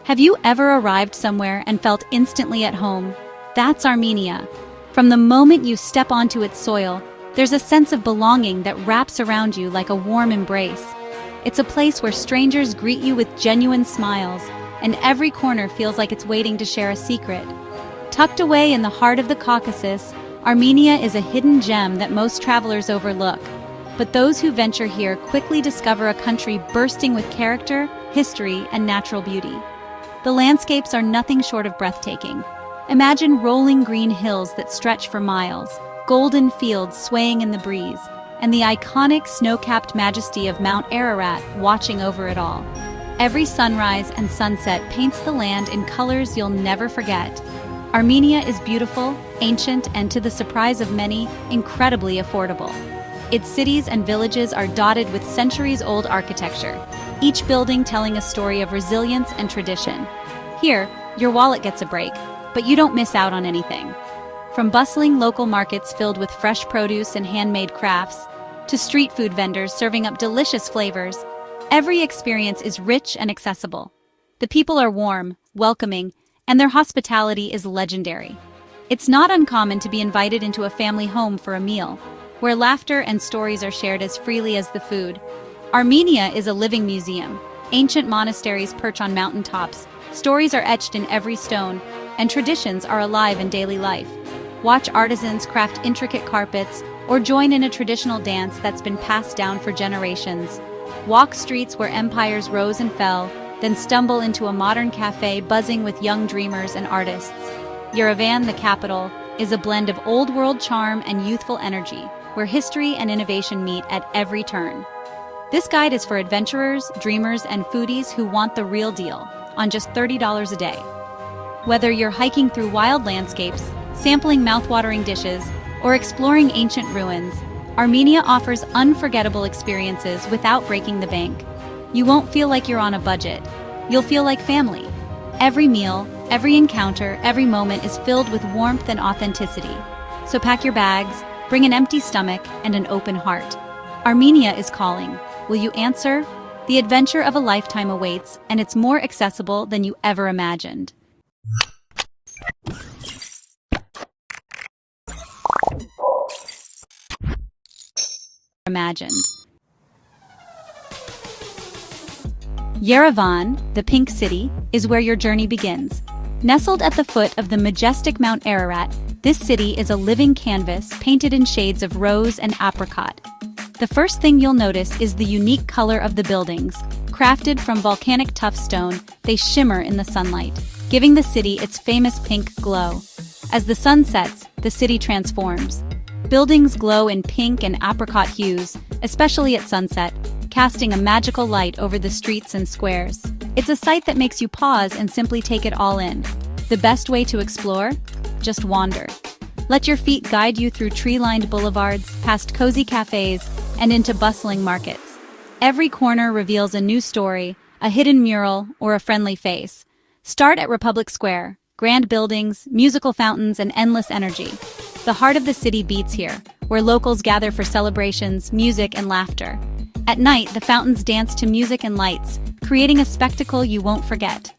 Have you ever arrived somewhere and felt instantly at home? That's Armenia. From the moment you step onto its soil, there's a sense of belonging that wraps around you like a warm embrace. It's a place where strangers greet you with genuine smiles, and every corner feels like it's waiting to share a secret. Tucked away in the heart of the Caucasus, Armenia is a hidden gem that most travelers overlook. But those who venture here quickly discover a country bursting with character, history, and natural beauty. The landscapes are nothing short of breathtaking. Imagine rolling green hills that stretch for miles, golden fields swaying in the breeze, and the iconic snow-capped majesty of Mount Ararat watching over it all. Every sunrise and sunset paints the land in colors you'll never forget. Armenia is beautiful, ancient, and to the surprise of many, incredibly affordable. Its cities and villages are dotted with centuries-old architecture, each building telling a story of resilience and tradition. Here, your wallet gets a break, but you don't miss out on anything. From bustling local markets filled with fresh produce and handmade crafts, to street food vendors serving up delicious flavors, every experience is rich and accessible. The people are warm, welcoming, and their hospitality is legendary. It's not uncommon to be invited into a family home for a meal, where laughter and stories are shared as freely as the food. Armenia is a living museum. Ancient monasteries perch on mountaintops, stories are etched in every stone, and traditions are alive in daily life. Watch artisans craft intricate carpets or join in a traditional dance that's been passed down for generations. Walk streets where empires rose and fell, then stumble into a modern cafe buzzing with young dreamers and artists. Yerevan, the capital, is a blend of old-world charm and youthful energy, where history and innovation meet at every turn. This guide is for adventurers, dreamers, and foodies who want the real deal, on just $30 a day. Whether you're hiking through wild landscapes, sampling mouth-watering dishes, or exploring ancient ruins, Armenia offers unforgettable experiences without breaking the bank. You won't feel like you're on a budget. You'll feel like family. Every meal, every encounter, every moment is filled with warmth and authenticity. So pack your bags, bring an empty stomach, and an open heart. Armenia is calling. Will you answer? The adventure of a lifetime awaits, and it's more accessible than you ever imagined. Yerevan, the Pink City, is where your journey begins. Nestled at the foot of the majestic Mount Ararat, this city is a living canvas painted in shades of rose and apricot. The first thing you'll notice is the unique color of the buildings. Crafted from volcanic tuff stone, they shimmer in the sunlight, giving the city its famous pink glow. As the sun sets, the city transforms. Buildings glow in pink and apricot hues, especially at sunset, casting a magical light over the streets and squares. It's a sight that makes you pause and simply take it all in. The best way to explore? Just wander. Let your feet guide you through tree-lined boulevards, past cozy cafes, and into bustling markets. Every corner reveals a new story, a hidden mural, or a friendly face. Start at Republic Square. Grand buildings, musical fountains, and endless energy. The heart of the city beats here, where locals gather for celebrations, music, and laughter. At night, the fountains dance to music and lights, creating a spectacle you won't forget.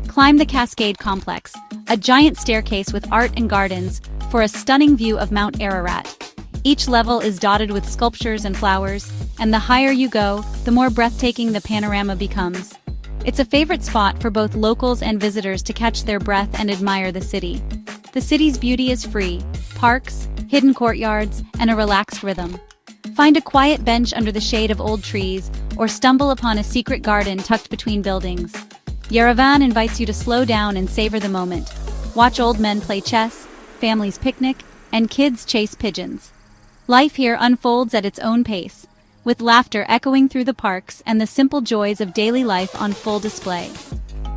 Climb the Cascade Complex, a giant staircase with art and gardens, for a stunning view of Mount Ararat. Each level is dotted with sculptures and flowers, and the higher you go, the more breathtaking the panorama becomes. It's a favorite spot for both locals and visitors to catch their breath and admire the city. The city's beauty is free: parks, hidden courtyards, and a relaxed rhythm. Find a quiet bench under the shade of old trees, or stumble upon a secret garden tucked between buildings. Yerevan invites you to slow down and savor the moment. Watch old men play chess, families picnic, and kids chase pigeons. Life here unfolds at its own pace, with laughter echoing through the parks and the simple joys of daily life on full display.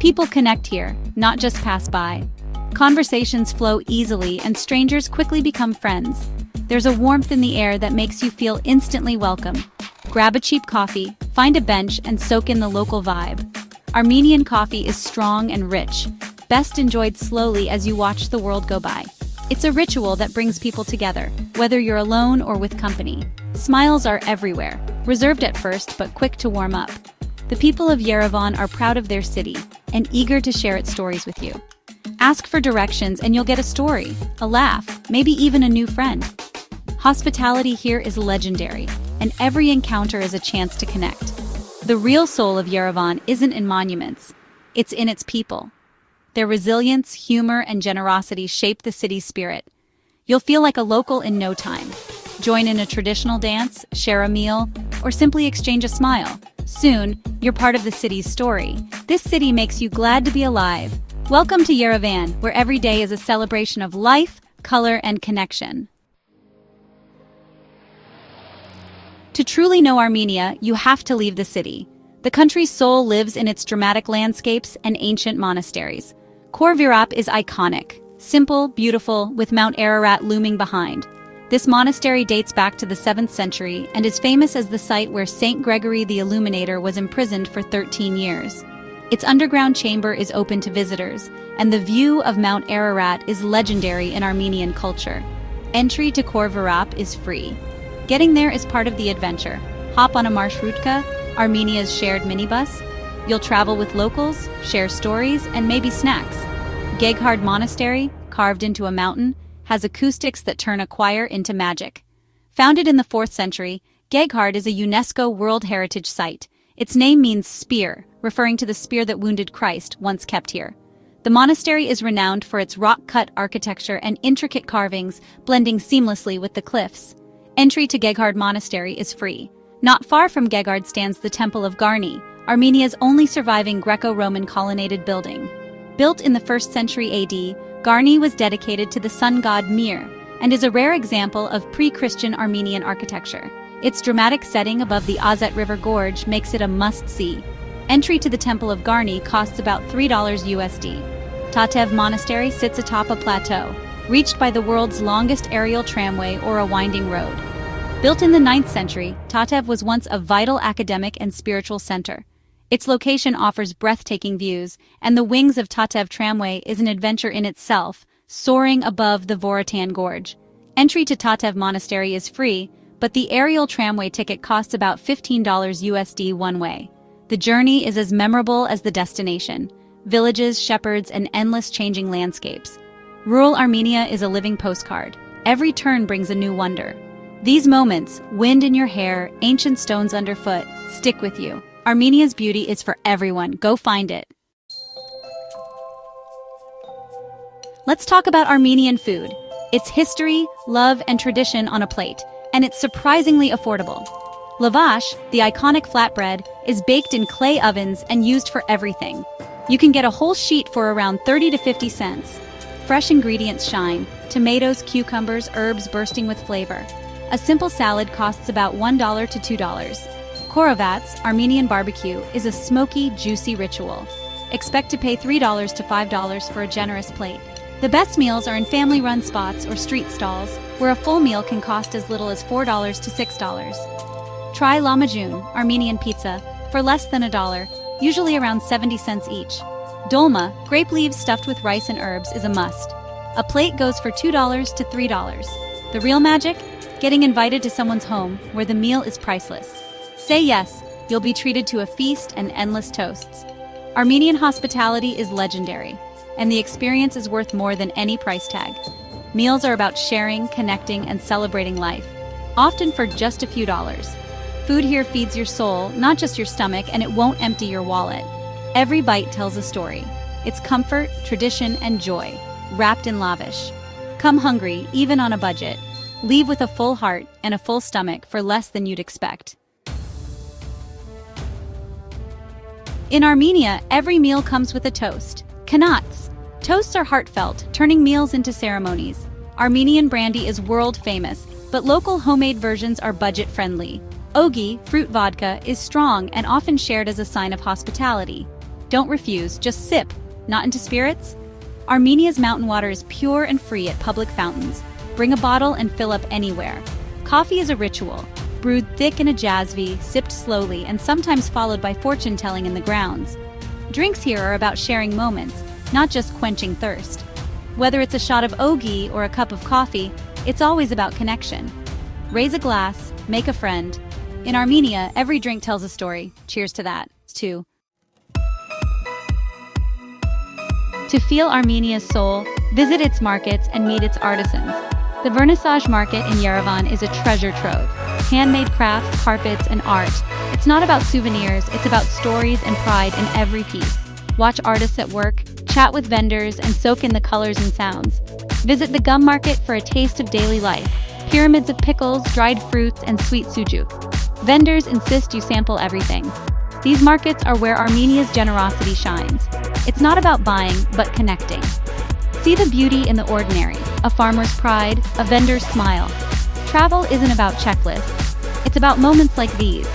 People connect here, not just pass by. Conversations flow easily and strangers quickly become friends. There's a warmth in the air that makes you feel instantly welcome. Grab a cheap coffee, find a bench, and soak in the local vibe. Armenian coffee is strong and rich, best enjoyed slowly as you watch the world go by. It's a ritual that brings people together, whether you're alone or with company. Smiles are everywhere, reserved at first but quick to warm up. The people of Yerevan are proud of their city, and eager to share its stories with you. Ask for directions and you'll get a story, a laugh, maybe even a new friend. Hospitality here is legendary, and every encounter is a chance to connect. The real soul of Yerevan isn't in monuments, it's in its people. Their resilience, humor, and generosity shape the city's spirit. You'll feel like a local in no time. Join in a traditional dance, share a meal, or simply exchange a smile. Soon, you're part of the city's story. This city makes you glad to be alive. Welcome to Yerevan, where every day is a celebration of life, color, and connection. To truly know Armenia, you have to leave the city. The country's soul lives in its dramatic landscapes and ancient monasteries. Khor-Virap is iconic, simple, beautiful, with Mount Ararat looming behind. This monastery dates back to the 7th century and is famous as the site where Saint Gregory the Illuminator was imprisoned for 13 years. Its underground chamber is open to visitors, and the view of Mount Ararat is legendary in Armenian culture. Entry to Khor-Virap is free. Getting there is part of the adventure. Hop on a marshrutka, Armenia's shared minibus. You'll travel with locals, share stories, and maybe snacks. Geghard Monastery, carved into a mountain, has acoustics that turn a choir into magic. Founded in the 4th century, Geghard is a UNESCO World Heritage Site. Its name means spear, referring to the spear that wounded Christ, once kept here. The monastery is renowned for its rock-cut architecture and intricate carvings, blending seamlessly with the cliffs. Entry to Geghard Monastery is free. Not far from Geghard stands the Temple of Garni, Armenia's only surviving Greco-Roman colonnaded building. Built in the 1st century AD, Garni was dedicated to the sun god Mir, and is a rare example of pre-Christian Armenian architecture. Its dramatic setting above the Azet River Gorge makes it a must-see. Entry to the Temple of Garni costs about $3 USD. Tatev Monastery sits atop a plateau, reached by the world's longest aerial tramway or a winding road. Built in the 9th century, Tatev was once a vital academic and spiritual center. Its location offers breathtaking views, and the wings of Tatev tramway is an adventure in itself, soaring above the Voratan Gorge. Entry to Tatev Monastery is free, but the aerial tramway ticket costs about $15 USD one way. The journey is as memorable as the destination. Villages, shepherds, and endless changing landscapes. Rural Armenia is a living postcard. Every turn brings a new wonder. These moments, wind in your hair, ancient stones underfoot, stick with you. Armenia's beauty is for everyone. Go find it. Let's talk about Armenian food. Its history, love, and tradition on a plate, and it's surprisingly affordable. Lavash, the iconic flatbread, is baked in clay ovens and used for everything. You can get a whole sheet for around 30 to 50 cents. Fresh ingredients shine, tomatoes, cucumbers, herbs bursting with flavor. A simple salad costs about $1 to $2. Khorovats, Armenian barbecue, is a smoky, juicy ritual. Expect to pay $3 to $5 for a generous plate. The best meals are in family-run spots or street stalls, where a full meal can cost as little as $4 to $6. Try lahmacun, Armenian pizza, for less than $1, usually around 70 cents each. Dolma, grape leaves stuffed with rice and herbs, is a must. A plate goes for $2 to $3. The real magic? Getting invited to someone's home, where the meal is priceless. Say yes, you'll be treated to a feast and endless toasts. Armenian hospitality is legendary, and the experience is worth more than any price tag. Meals are about sharing, connecting, and celebrating life, often for just a few dollars. Food here feeds your soul, not just your stomach, and it won't empty your wallet. Every bite tells a story. It's comfort, tradition, and joy, wrapped in lavish. Come hungry, even on a budget. Leave with a full heart and a full stomach for less than you'd expect. In Armenia, every meal comes with a toast. Kanats. Toasts are heartfelt, turning meals into ceremonies. Armenian brandy is world famous, but local homemade versions are budget-friendly. Ogi, fruit vodka, is strong and often shared as a sign of hospitality. Don't refuse, just sip. Not into spirits? Armenia's mountain water is pure and free at public fountains. Bring a bottle and fill up anywhere. Coffee is a ritual. Brewed thick in a jasvi, sipped slowly, and sometimes followed by fortune-telling in the grounds. Drinks here are about sharing moments, not just quenching thirst. Whether it's a shot of ogi or a cup of coffee, it's always about connection. Raise a glass, make a friend. In Armenia, every drink tells a story. Cheers to that, too. To feel Armenia's soul, visit its markets and meet its artisans. The Vernissage Market in Yerevan is a treasure trove. Handmade crafts, carpets, and art. It's not about souvenirs, it's about stories and pride in every piece. Watch artists at work, chat with vendors, and soak in the colors and sounds. Visit the gum market for a taste of daily life. Pyramids of pickles, dried fruits, and sweet sujuk. Vendors insist you sample everything. These markets are where Armenia's generosity shines. It's not about buying, but connecting. See the beauty in the ordinary, a farmer's pride, a vendor's smile. Travel isn't about checklists. It's about moments like these.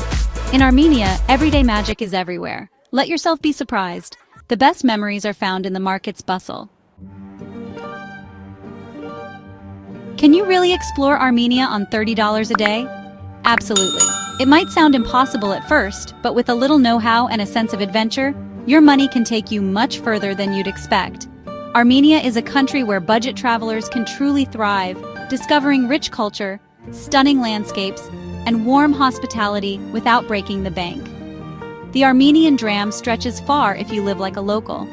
In Armenia, everyday magic is everywhere. Let yourself be surprised. The best memories are found in the market's bustle. Can you really explore Armenia on $30 a day? Absolutely. It might sound impossible at first, but with a little know-how and a sense of adventure, your money can take you much further than you'd expect. Armenia is a country where budget travelers can truly thrive, discovering rich culture, stunning landscapes, and warm hospitality without breaking the bank. The Armenian dram stretches far if you live like a local.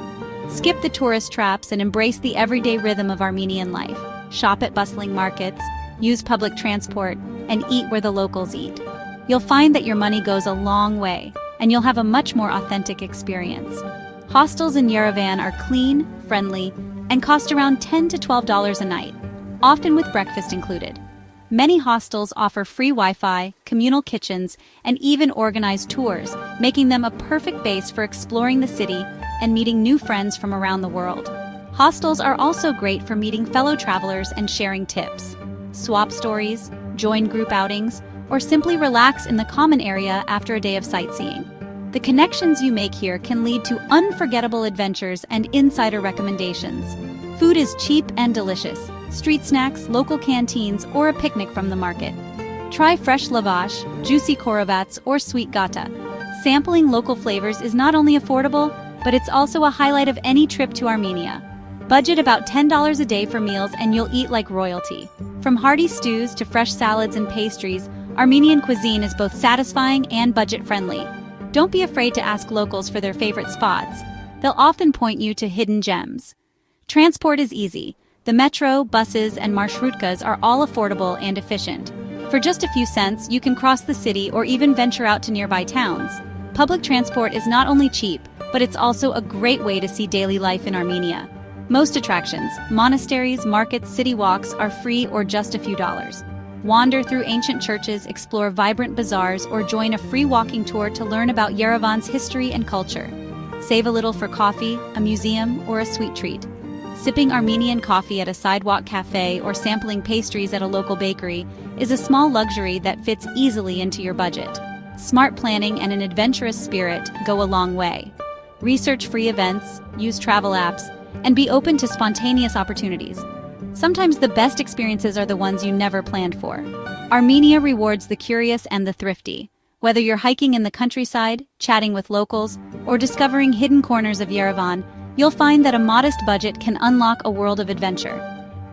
Skip the tourist traps and embrace the everyday rhythm of Armenian life. Shop at bustling markets, use public transport, and eat where the locals eat. You'll find that your money goes a long way, and you'll have a much more authentic experience. Hostels in Yerevan are clean, friendly, and cost around $10 to $12 a night, often with breakfast included. Many hostels offer free Wi-Fi, communal kitchens, and even organized tours, making them a perfect base for exploring the city and meeting new friends from around the world. Hostels are also great for meeting fellow travelers and sharing tips. Swap stories, join group outings, or simply relax in the common area after a day of sightseeing. The connections you make here can lead to unforgettable adventures and insider recommendations. Food is cheap and delicious. Street snacks, local canteens, or a picnic from the market. Try fresh lavash, juicy korovats, or sweet gata. Sampling local flavors is not only affordable, but it's also a highlight of any trip to Armenia. Budget about $10 a day for meals and you'll eat like royalty. From hearty stews to fresh salads and pastries, Armenian cuisine is both satisfying and budget-friendly. Don't be afraid to ask locals for their favorite spots. They'll often point you to hidden gems. Transport is easy. The metro, buses, and marshrutkas are all affordable and efficient. For just a few cents, you can cross the city or even venture out to nearby towns. Public transport is not only cheap, but it's also a great way to see daily life in Armenia. Most attractions, monasteries, markets, city walks are free or just a few dollars. Wander through ancient churches, explore vibrant bazaars, or join a free walking tour to learn about Yerevan's history and culture. Save a little for coffee, a museum, or a sweet treat. Sipping Armenian coffee at a sidewalk cafe or sampling pastries at a local bakery is a small luxury that fits easily into your budget. Smart planning and an adventurous spirit go a long way. Research free events, use travel apps, and be open to spontaneous opportunities. Sometimes the best experiences are the ones you never planned for. Armenia rewards the curious and the thrifty. Whether you're hiking in the countryside, chatting with locals, or discovering hidden corners of Yerevan, you'll find that a modest budget can unlock a world of adventure.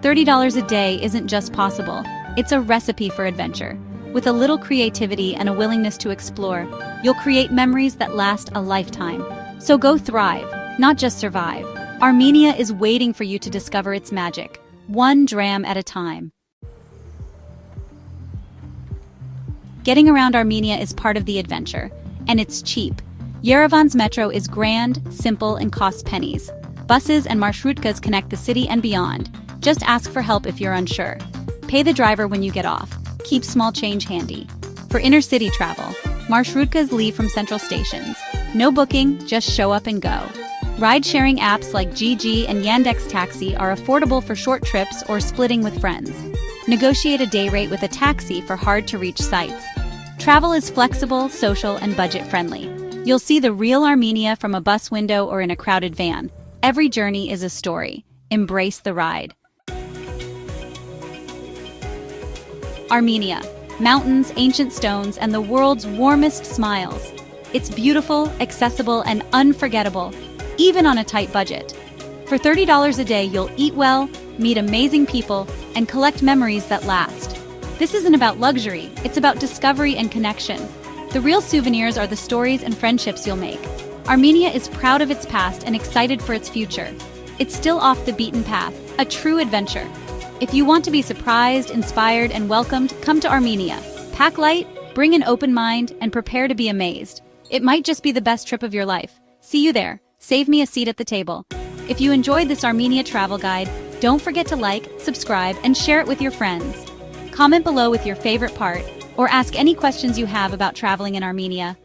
$30 a day isn't just possible, it's a recipe for adventure. With a little creativity and a willingness to explore, you'll create memories that last a lifetime. So go thrive, not just survive. Armenia is waiting for you to discover its magic, one dram at a time. Getting around Armenia is part of the adventure, and it's cheap. Yerevan's metro is grand, simple, and costs pennies. Buses and marshrutkas connect the city and beyond. Just ask for help if you're unsure. Pay the driver when you get off. Keep small change handy. For inner-city travel, marshrutkas leave from central stations. No booking, just show up and go. Ride-sharing apps like GG and Yandex Taxi are affordable for short trips or splitting with friends. Negotiate a day rate with a taxi for hard-to-reach sites. Travel is flexible, social, and budget-friendly. You'll see the real Armenia from a bus window or in a crowded van. Every journey is a story. Embrace the ride. Armenia. Mountains, ancient stones, and the world's warmest smiles. It's beautiful, accessible, and unforgettable, even on a tight budget. For $30 a day, you'll eat well, meet amazing people, and collect memories that last. This isn't about luxury, it's about discovery and connection. The real souvenirs are the stories and friendships you'll make. Armenia is proud of its past and excited for its future. It's still off the beaten path, a true adventure. If you want to be surprised, inspired, and welcomed, come to Armenia. Pack light, bring an open mind, and prepare to be amazed. It might just be the best trip of your life. See you there. Save me a seat at the table. If you enjoyed this Armenia travel guide, don't forget to like, subscribe, and share it with your friends. Comment below with your favorite part, or ask any questions you have about traveling in Armenia.